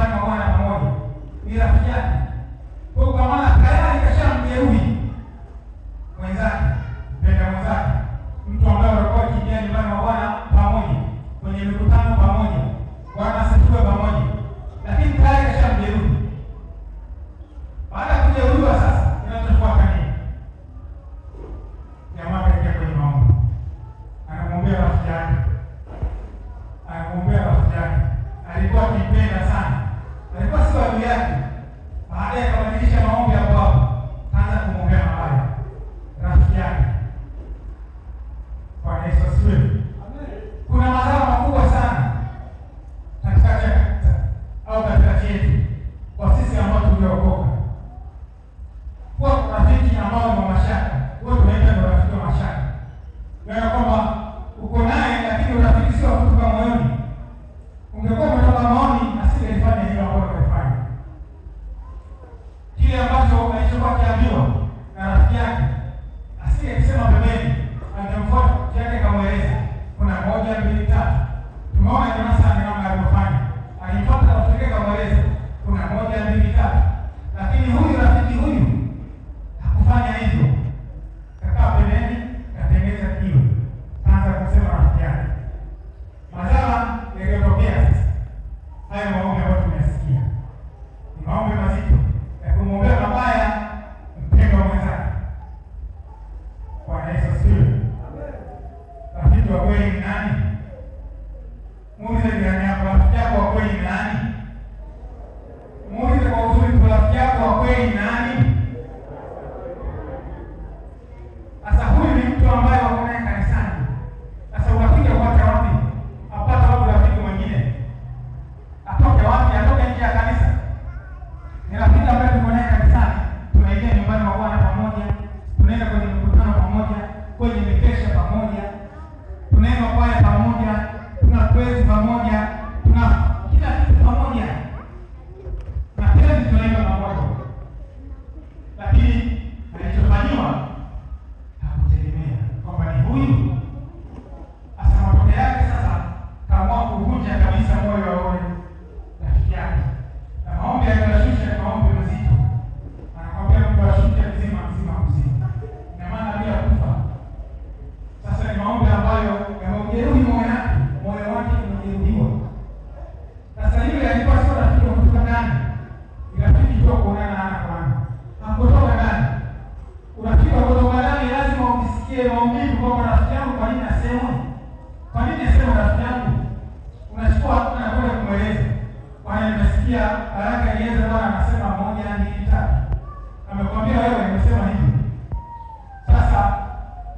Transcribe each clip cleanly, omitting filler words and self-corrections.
nyumbani kwa Bwana pamoja. Ni rafiki yake. Kwa maana tayari kashamjeruhi mwenzake, mpenda mwenzake, mtu ambaye alikuwa akiingia nyumbani kwa Bwana pamoja, kwenye mikutano pamoja, wanasifiwa pamoja, lakini tayari kashamjeruhi. Baada ya kujeruhiwa sasa, kinachofuata nini? Jamaa kaingia kwenye maombi, anamwombea rafiki yake, alikuwa akimpenda sana, alikuwa si adui yake. Baadaye akabadilisha maombi hapo hapo, kaanza kumwombea mabaya rafiki yake. Bwana Yesu asifiwe. Kuna madhara makubwa sana katika yetu kwa sisi ambao tuliokoka. Kwa rafiki ambao ni wa mashaka, wewe tunaita ni rafiki wa mashaka. Yaani kwamba uko naye lakini urafiki sio kutoka moyoni. Ungekuwa umetoka maoni asingelifanya hilo ambalo alifanya. Kile ambacho alichokuwa kiambiwa na rafiki yake asingesema pembeni, angemfuata yake kamweleza. Kuna 1 2 3. Tumeona Jonathan namna alivyofanya. Alifuata rafiki yake kamweleza. Kuna 1 2 3. Lakini huyu rafiki huyu hakufanya hivyo. Kakaa pembeni, katengeza kiwe. Kaanza kusema rafiki yake. Madhara yaliyotokea sasa. Haya maombi ambayo tumesikia. Ni maombi mazito ya kumwombea mabaya mpendwa mwenzake. Bwana Yesu asifiwe. Rafiki wa kweli ni nani? Muulize jirani yako, rafiki yako wa kweli ni nani? Muulize kwa uzuri, rafiki yako wa kweli ni nani? Sasa huyu ni mtu ambaye wako naye kanisani. Sasa unapiga upate wapi? Apata wapi rafiki mwingine? Atoke wapi? Atoke nje ya kanisa. Ni rafiki ambaye tuko naye kanisani. Tunaingia nyumbani mwa Bwana pamoja. Tunaenda kwenye mikutano pamoja, kwenye mikesha pamoja. Tunaenda kwaya pamoja, tuna praise pamoja, tuna kila kitu pamoja. Na kila tunaenda pamoja. Lakini alichofanywa hakutegemea kwamba ni huyu. Asa matokeo yake sasa kaamua kuvunja kabisa moyo wa yule rafiki yake. Na maombi yakashusha, ni maombi mazito. Anakwambia mtu ashushe mzima. Na maana bila kufa. Sasa ni maombi ambayo yameujeruhi moyo wake umejeruhiwa. Sasa yule alikuwa sio rafiki wa kutoka ndani. Ni rafiki tu kuonana ana kwa ana. Hakutoka ndani. Urafiki wa kutoka ndani lazima ukisikie maumivu kwa rafiki yangu. Kwa nini nasema? Kwa nini nasema rafiki yangu? Unachukua hakuna kwenda kumweleza. Kwani nimesikia Baraka Elieza Bwana anasema 1 2 3. Amekwambia wewe nimesema hivi. Sasa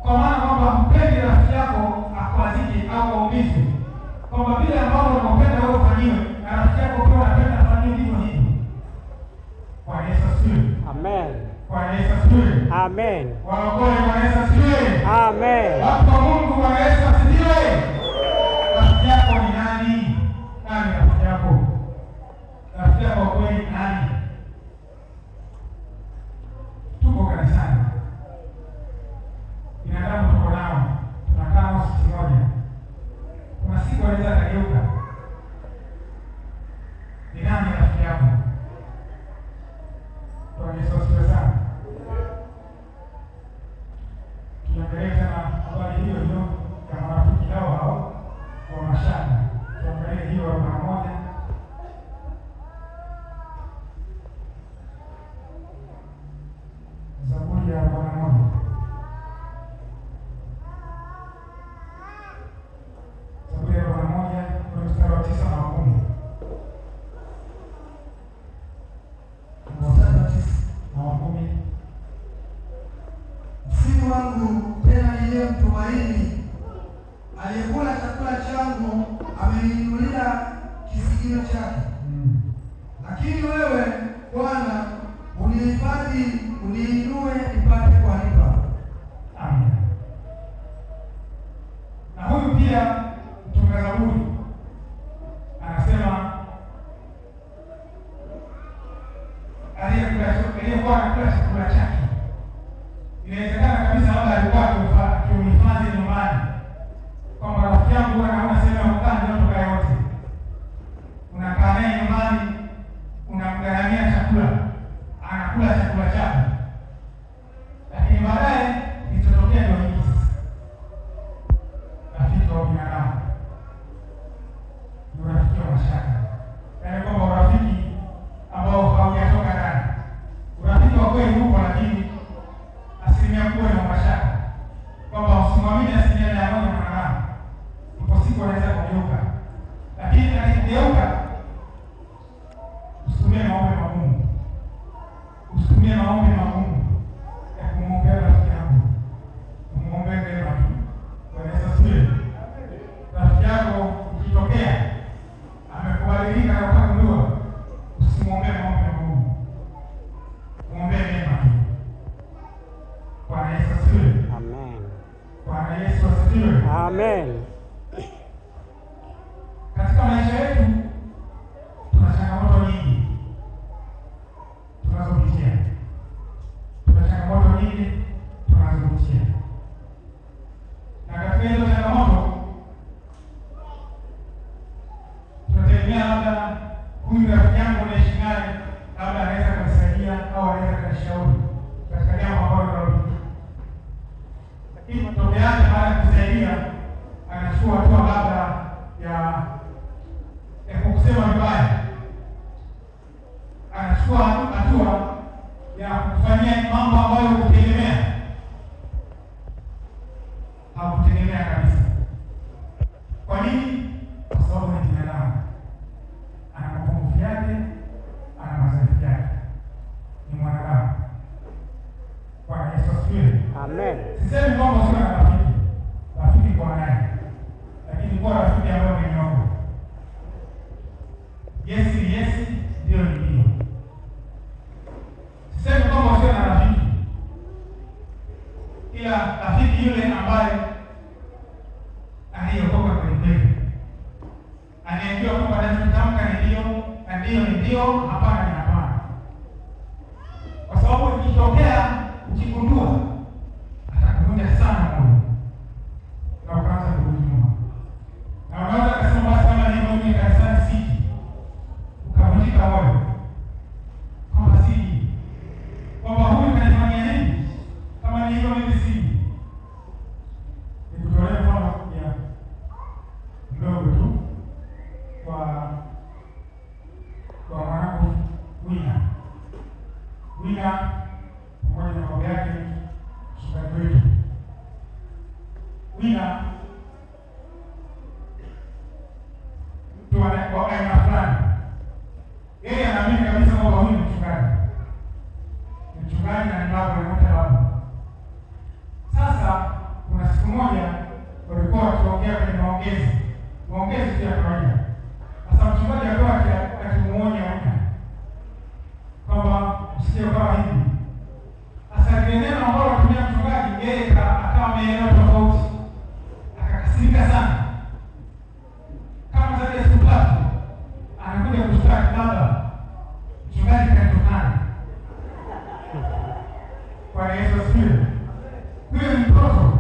kwa maana kwamba mpendi rafiki yako akwazike au aumize. Kwamba vile ambavyo unampenda wewe ufanyiwe, na rafiki yako pia anapenda afanyiwe hivyo hivyo. Bwana Yesu asifiwe. Amen. Bwana Yesu asifiwe. Amen. Waokoe. Bwana Yesu asifiwe. Amen. Watu wa Mungu, Bwana Yesu asifiwe. Rafiki yako ni nani? Nani rafiki yako? Rafiki yako kweli ni nani? Tuko kanisani. Binadamu tuko nao. Tunakaa sisi moja. Kuna siku anaweza kageuka. Ni nani rafiki yako? Bwana Yesu asifiwe sana. Tunaendelea tena habari hiyo ya marafiki hao wa mashaka. Tuangalie hiyo pamoja. Zaburi ya 1. Zaburi ya 1 mstari wa 9 na 10. Mstari wa 9 na 10. Msimu wangu tena yeye mtumaini, aliyekula chakula changu ameniinulia kisigino chake. Lakini wewe Bwana unihifadhi, uniinue nipate kulipa. Amen. Na huyu pia mtunga Zaburi anasema aliyekuwa anakula chakula chake, inawezekana kabisa labda alikuwa akihifadhi nyumbani, kwamba rafiki yangu anaona sema ukaa ndio toka yote, unakaa naye nyumbani yangu naishi naye, labda anaweza kunisaidia au anaweza kunishauri katika jambo ambalo tunalofanya. Lakini matokeo yake baada ya kusaidia anachukua hatua labda ya kusema vibaya, anachukua hatua ya kufanyia mambo ambayo hutegemea, hakutegemea kabisa. Kwa nini? Kwa sababu ni binadamu, ana mapungufu yake, ana madhaifu yake, ni mwanadamu. Bwana Yesu asifiwe. Amen. Sisemi kwamba usiwe na rafiki kwa naye, lakini kwa rafiki ambaye ni nyongo. Yes ni yes, ndio ni ndio. Sisemi kwamba usiwe na rafiki, ila rafiki yule ambaye aliyotoka kwenye kweli, anayejua kwamba anachotamka ni ndio na ndio ni ndio, hapana ni hapana. Kwa sababu ikitokea ukigundua, atakuvunja sana moyo na ukaanza kurudi nyuma, na unaweza kusema basi kama ni mimi kanisani siji, ukavunjika moyo kwamba siji, kwamba huyu kanifanyia nini, kama ni hivyo mimi siji. Nikutolea mfano ya mdogo tu kwa mwanangu Wina pamoja na baba yake mchungaji wetu. Wina mtu kwa aina fulani, yeye anaamini kabisa kwamba huyu ni mchungaji na ni baba na mtu baba. Sasa kuna siku moja walikuwa wakiongea kwenye maongezi ya kawaida. Sasa mchungaji akawa akimuonya kwamba usije kama hivi. Sasa ile neno ambalo anatumia mchungaji, yeye akawa ameelewa tofauti, akakasirika sana. Kama zaidi ya siku tatu anakuja kushtaki baba, mchungaji kanitokana. Kwa Yesu asifiwe. Huyo ni mtoto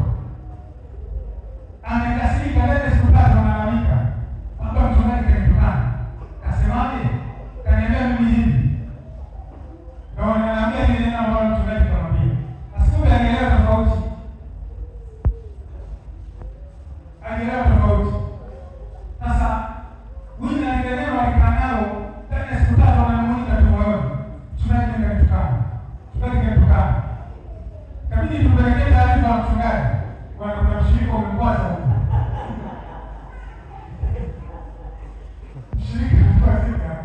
amekasirika, leo siku tatu analalamika, baba mchungaji kanitokana. Kasemaje? Kaniambia mimi hivi. Na wananiambia ni neno ambalo mchungaji kamwambia. Asikumbe anaelewa tofauti. Anaelewa tofauti. Sasa huyu na neno alikanalo, tena siku tatu anamuita tu moyoni. Mchungaji kanitokana. Mchungaji kanitokana. Kabidi tupelekee taarifa ya mchungaji. Kuna mshirika umekwaza huko. Mshirika umekwaza.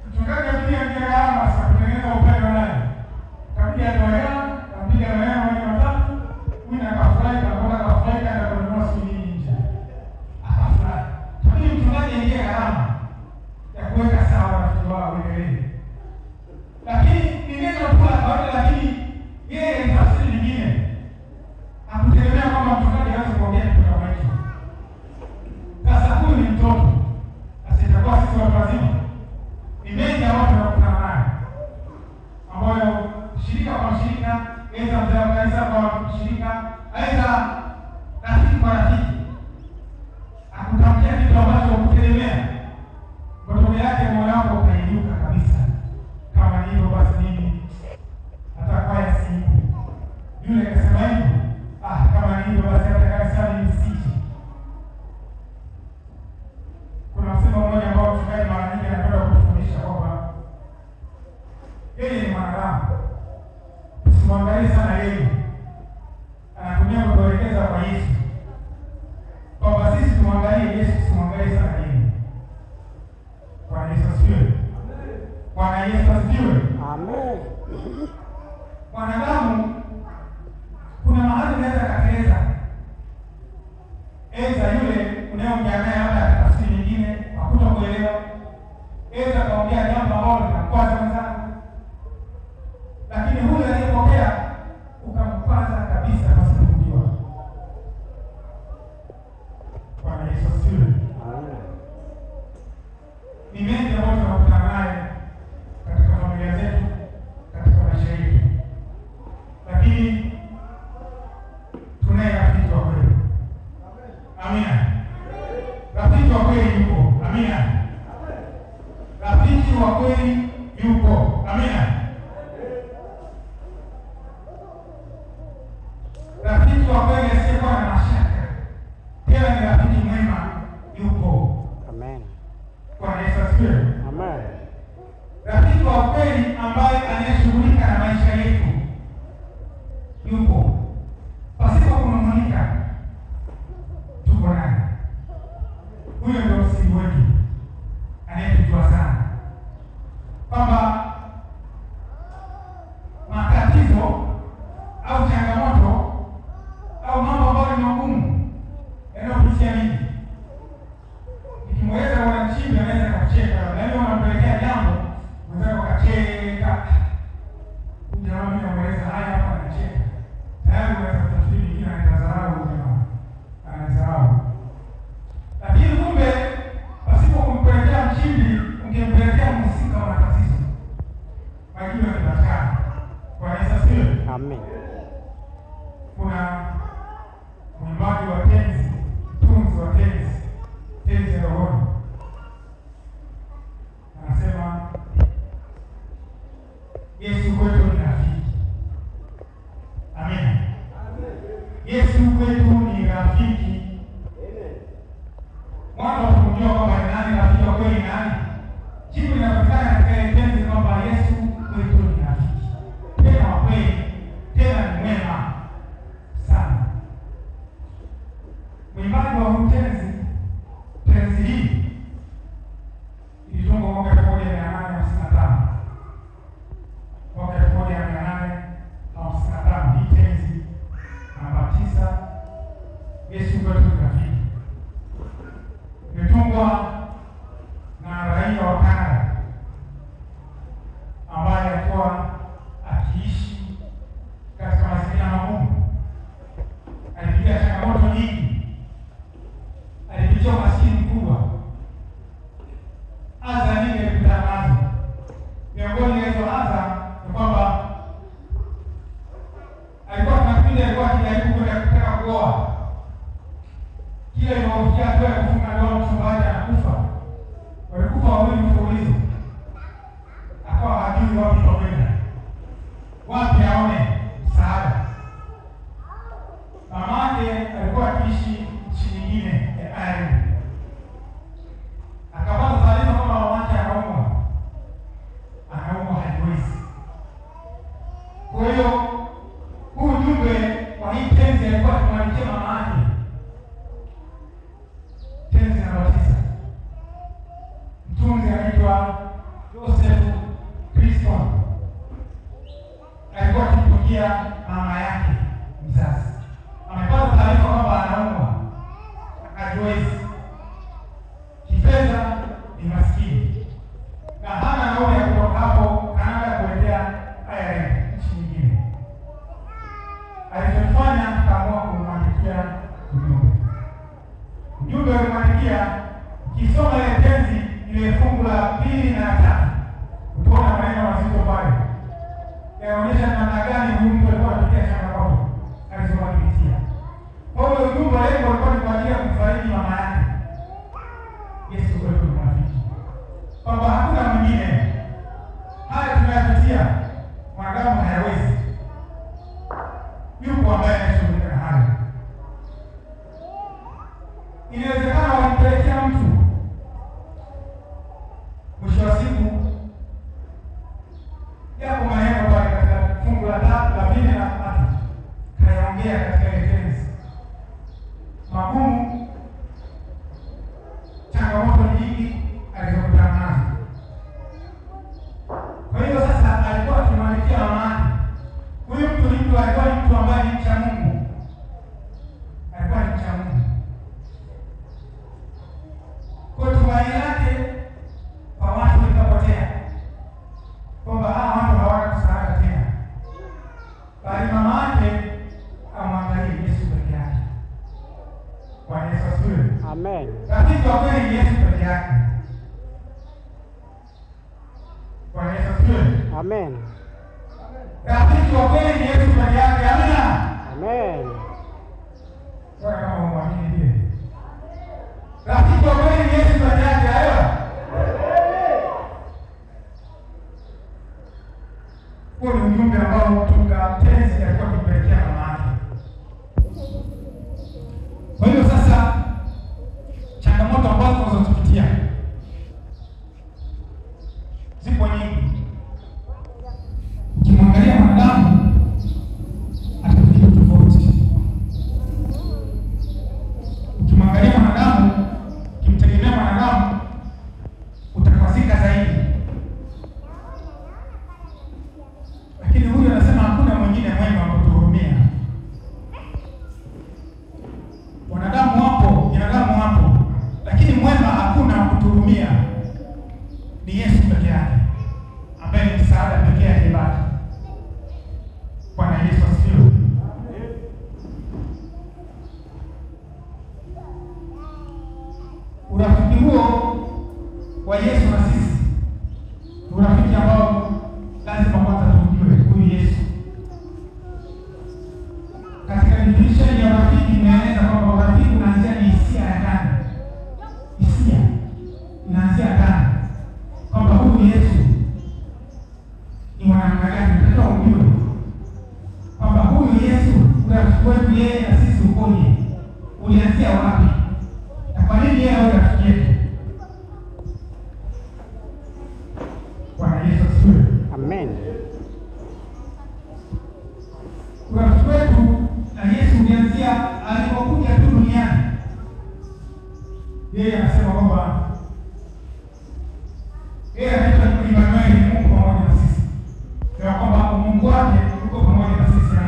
Mchungaji apiga gharama sasa kutengeneza upendo naye. Kabidi atoea, kapiga maneno wale watatu, huyu akafurahi, akafurahi na kununua sini nje. Akafurahi. Kabidi mchungaji aingie gharama ya kuweka sawa watu wao wenyewe. Lakini ni neno tu la kawaida, lakini yeye ni tafsiri nyingine. Hakutegemea kwamba mchungaji anaweza kuongea kitu kama hicho. Sasa huyu ni mtoto. Sasa itakuwa sisi watu wazima. Ni mengi ya watu wanakutana nayo, ambayo shirika kwa shirika, aidha mzee wa kanisa kwa shirika, aidha rafiki kwa rafiki, akutamkia kitu ambacho hukutegemea. Matokeo yake moyo wako ukainuka kabisa. Kama ni hivyo basi mimi hata kwaya si yule kasema hivyo, kama ni hivyo basi hata kanisa ni msiki. Kuna msemo mmoja ambao mchungaji mara nyingi anapenda kutufundisha kwamba yeye ni mwanadamu, tusimwangalie sana yeye. Anatumia kutuelekeza kwa Yesu kwamba sisi tumwangalie Yesu, tusimwangalie sana yeye. Bwana Yesu asifiwe. Bwana Yesu asifiwe. Amen. Mwanadamu kuna mahali anaweza kateleza. Eza yule unayomjia naye hata tafsiri nyingine hakuta kuelewa. Eza kaongea jambo ambalo linakwaza mwenzako. Lakini huyu aliyepokea ukamkwaza kabisa basi kujua. Bwana Yesu asifiwe. Ni mengi ambayo tunakutana naye katika familia zetu, katika maisha yetu. Lakini tunaye rafiki wa kweli. Amina. Rafiki wa kweli yuko. Amina. wa kweli yupo. Amina. Rafiki wa kweli asiyekuwa na mashaka, tena ni rafiki mwema, yupo. Amen. Bwana Yesu asifiwe. Amen. Rafiki wa kweli ambaye anayeshughulika na maisha yetu yupo. Pasipo kunung'unika, tuko naye. Huyo ndio msingi wetu, anayetujua sana, kwamba matatizo au changamoto au mambo ambayo ni magumu yanayopitia mimi, nikimweleza mwananchi anaweza kucheka, na hiyo unampelekea jambo mwenzako akacheka. Jamaa mimi namweleza haya hapa, anacheka tayari, unaweza kutafsiri nyingine anatazarau, jamaa anazarau. Lakini kumbe pasipo kumpelekea mshindi, ungempelekea mhusika wa matatizo, majibu yakipatikana. Bwana Yesu asifiwe. Amen. Kuna mwimbaji wa tenzi, mtunzi wa tenzi ya rohoni, anasema Yesu kwetu ni rafiki. Amen. Yesu kwetu ni rafiki. Mwanzo wa kujua kwamba ni nani rafiki wa kweli nani, jibu linapatikana katika tenzi kwamba Yesu kwetu ni rafiki, tena wa kweli, tena ni mwema sana. Mwimbaji wa tenzi hii ilitungwa mwaka 1855. Mwaka 1855, hii tenzi namba 9, Yesu kwetu ni rafiki, imetungwa na raia wa Canada ambaye alikuwa akiishi katika mazingira magumu. Alipitia changamoto nyingi, alipitia umaskini mkubwa, adha nyingi alipitana nazo. Miongoni mwa hizo adha ni kwamba alikuwa akijaribu kwenda kutaka kuoa. Kila ilipofikia hatua ya kufunga ndoa, mchumbaji anakufa. Walikufa wawili mfululizo, akawa hajui wapi pa kwenda, wapi aone msaada. Mamake alikuwa akiishi nchi nyingine ya Ireland, akapata taarifa kwamba mamake anaumwa hajiwezi. Kwa hiyo huu ujumbe wa hii tenzi alikuwa akimwandikia mamake. Tenzi namba 9, mtunzi anaitwa Joseph Criston, alikuwa akimtungia mama yake mzazi. Amepata taarifa kwamba anaumwa, hajiwezi, kifedha ni maskini, na hana nauli ya kutoka hapo Canada kuelekea Ireland, nchi nyingine. Alichofanya, akaamua kumwandikia ujumbe alimwandikia. Ukisoma ile tenzi, ile fungu la 2 na 3, utaona maneno mazito pale yanaonyesha namna gani huyu mtu alikuwa anapitia changamoto alizopitia. Kwa hiyo ujumbe lengo ulikuwa ni kwa ajili ya kumfariji mama yake. Yesu kwetu ni rafiki, kwamba hakuna mwingine. Haya tunayapitia mwanadamu hayawezi, yupo ambaye anashughulika na hayo. Inawezekana walimpelekea mtu, mwisho wa siku yapo maneno pale katika fungu la 3, la 2 na 3, kayaongea katika ile tenzi, magumu, changamoto nyingi alizokutana nazo. Kwa hiyo sasa alikuwa akimwandikia mamake. Huyu mtu alikuwa ni mtu ambaye ni mcha Mungu, alikuwa ni mcha Mungu. Kwa tumaini lake kwa watu likapotea, kwamba hawa watu hawana msaada tena, bali mama yake amwangalie Yesu peke yake. Bwana Yesu asifiwe. Amen. Rafiki wa kweli ni Yesu peke yake. Bwana Yesu asifiwe. Amen. Rafiki wa kweli ni Yesu peke yake. Amina. Amen. Sasa kama mwamini ndiye rafiki wa kweli ni Yesu peke yake. Hayo ujumbe ambao Tenzi alikuwa akipelekea mama yake. Kwa hiyo sasa changamoto ambazo tunazopitia zipo nyingi. Ukimwangalia mwanadamu atafikia tofauti. Ukimwangalia mwanadamu, ukimtegemea mwanadamu utakwazika zaidi. Lakini huyu anasema hakuna mwingine mwema wa kutuhurumia. Wanadamu wapo, binadamu wapo, lakini mwema hakuna wa kutuhurumia. Ni Yesu pekee yake ambaye ni msaada pekee aliyebaki. Bwana Yesu asifiwe. Urafiki huo wa Yesu na sisi, urafiki ambao lazima kwanza tujue huyu Yesu. Katika definition ya urafiki inaeleza kwamba urafiki unaanzia ni hisia ya ndani. Hisia inaanzia ndani. Kwamba huyu Yesu ni mwanamke gani? Nataka ujue kwamba huyu Yesu, urafiki wetu yeye na sisi ukoje? Ulianzia wapi? Na kwa nini yeye awe rafiki yetu? Bwana Yesu asifiwe. Amen. Urafiki wetu na Yesu ulianzia alipokuja tu duniani. Yeye anasema kwamba yeye anaitwa Emmanuel, Mungu pamoja na sisi. Kwa kwamba Mungu wake yuko pamoja na sisi na